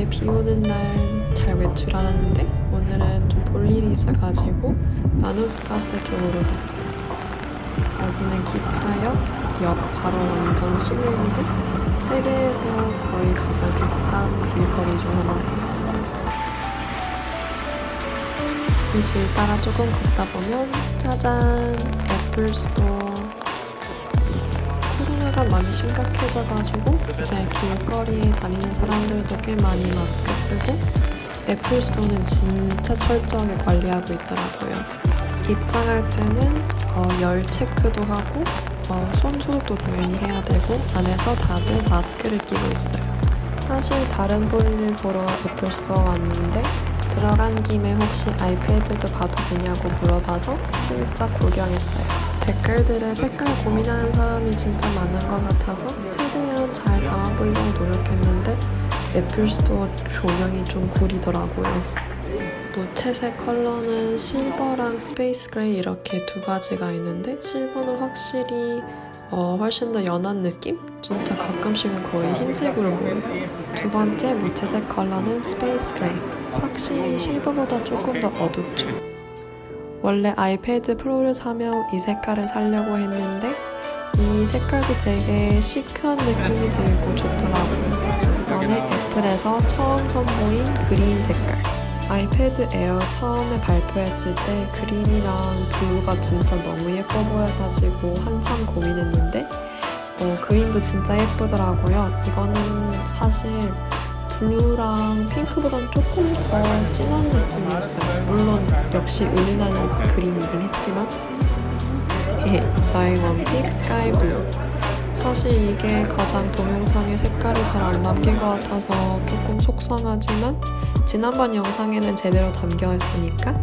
원래 비 오는 날 잘 외출하는데 오늘은 좀 볼 일이 있어가지고 나누스가스 쪽으로 갔어요. 여기는 기차역 옆 바로 완전 시내인데 세계에서 거의 가장 비싼 길거리 중 하나예요. 이 길 따라 조금 걷다 보면 짜잔! 애플 스토어. 코로나가 많이 심각해져가지고 이제 길거리에 다니는 사람들도 꽤 많이 마스크 쓰고 애플 스토어는 진짜 철저하게 관리하고 있더라고요. 입장할 때는 열 체크도 하고 손 소독도 당연히 해야 되고 안에서 다들 마스크를 끼고 있어요. 사실 다른 볼일 보러 애플 스토어 왔는데 들어간 김에 혹시 아이패드도 봐도 되냐고 물어봐서 슬쩍 구경했어요. 댓글들에 색깔 고민하는 사람이 진짜 많은 것 같아서 최대한 잘 담아보려고 노력했는데 애플 스토어 조명이 좀 구리더라고요. 무채색 컬러는 실버랑 스페이스 그레이 이렇게 두 가지가 있는데 실버는 확실히 훨씬 더 연한 느낌? 진짜 가끔씩은 거의 흰색으로 보여요. 두 번째 무채색 컬러는 스페이스 그레이. 확실히 실버보다 조금 더 어둡죠. 원래 아이패드 프로를 사면 이 색깔을 사려고 했는데 이 색깔도 되게 시크한 느낌이 들고 좋더라고요. 이번에 애플에서 처음 선보인 그린 색깔. 아이패드 에어 처음에 발표했을 때 그린이랑 블루가 진짜 너무 예뻐 보여가지고 한참 고민했는데 그린도 진짜 예쁘더라고요. 이거는 사실 블루랑 핑크보단 조금 더 진한 느낌이었어요. 물론 역시 은은한 그린이긴 했지만 저의 원픽 스카이 블루. 사실 이게 가장 동영상의 색깔이 잘 안 담긴 것 같아서 조금 속상하지만 지난번 영상에는 제대로 담겨 있으니까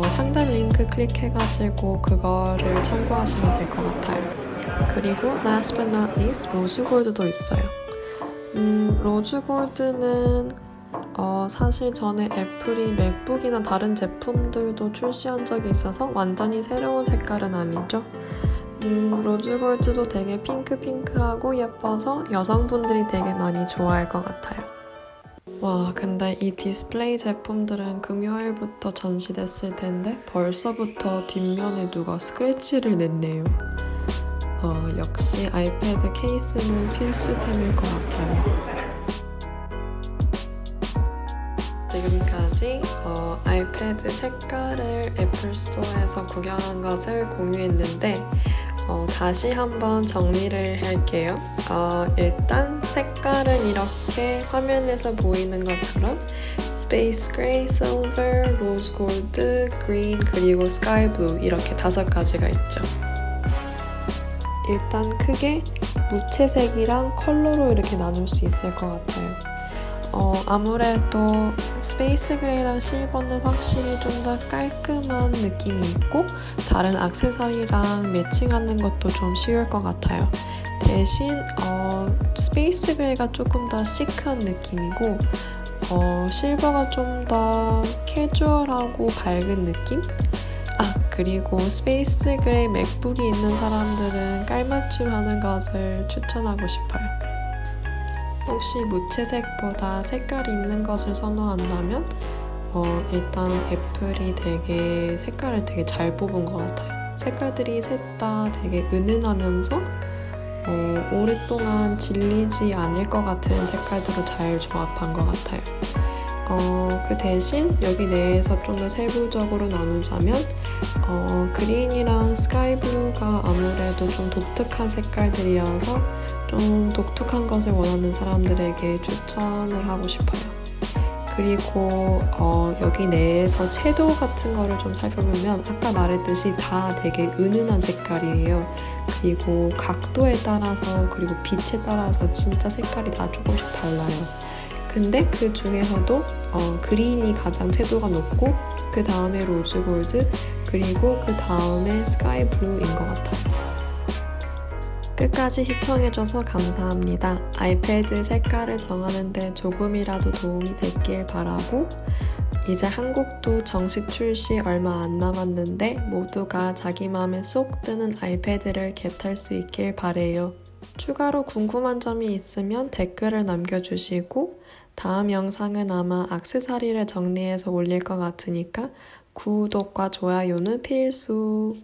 상단 링크 클릭해가지고 그거를 참고하시면 될 것 같아요. 그리고 last but not least 로즈 골드도 있어요. 로즈 골드는 사실 전에 애플이 맥북이나 다른 제품들도 출시한 적이 있어서 완전히 새로운 색깔은 아니죠. 로즈 골드도 되게 핑크핑크하고 예뻐서 여성분들이 되게 많이 좋아할 것 같아요. 와, 근데 이 디스플레이 제품들은 금요일부터 전시됐을 텐데 벌써부터 뒷면에 누가 스크래치를 냈네요. 역시 아이패드 케이스는 필수템일 것 같아요. 지금까지 아이패드 색깔을 애플 스토어에서 구경한 것을 공유했는데 다시 한번 정리를 할게요. 일단 색깔은 이렇게 화면에서 보이는 것처럼 스페이스 그레이, 실버, 로즈 골드, 그린, 그리고 스카이 블루 이렇게 5가지가 있죠. 일단 크게 무채색이랑 컬러로 이렇게 나눌 수 있을 것 같아요. 아무래도 스페이스 그레이랑 실버는 확실히 좀 더 깔끔한 느낌이 있고 다른 액세서리랑 매칭하는 것도 좀 쉬울 것 같아요. 대신 스페이스 그레이가 조금 더 시크한 느낌이고 실버가 좀 더 캐주얼하고 밝은 느낌? 그리고 스페이스 그레이 맥북이 있는 사람들은 깔맞춤 하는 것을 추천하고 싶어요. 혹시 무채색보다 색깔이 있는 것을 선호한다면 일단 애플이 되게 색깔을 되게 잘 뽑은 것 같아요. 색깔들이 셋 다 되게 은은하면서 오랫동안 질리지 않을 것 같은 색깔들을 잘 조합한 것 같아요. 그 대신 여기 내에서 좀 더 세부적으로 나누자면 그린이랑 스카이 블루가 아무래도 좀 독특한 색깔들이어서 좀 독특한 것을 원하는 사람들에게 추천을 하고 싶어요. 그리고 여기 내에서 채도 같은 거를 좀 살펴보면 아까 말했듯이 다 되게 은은한 색깔이에요. 그리고 각도에 따라서 그리고 빛에 따라서 진짜 색깔이 다 조금씩 달라요. 근데 그 중에서도 그린이 가장 채도가 높고 그 다음에 로즈 골드 그리고 그 다음에 스카이 블루인 것 같아요. 끝까지 시청해줘서 감사합니다. 아이패드 색깔을 정하는데 조금이라도 도움이 됐길 바라고 이제 한국도 정식 출시 얼마 안 남았는데 모두가 자기 마음에 쏙 드는 아이패드를 겟할 수 있길 바래요. 추가로 궁금한 점이 있으면 댓글을 남겨주시고 다음 영상은 아마 액세서리를 정리해서 올릴 것 같으니까 구독과 좋아요는 필수!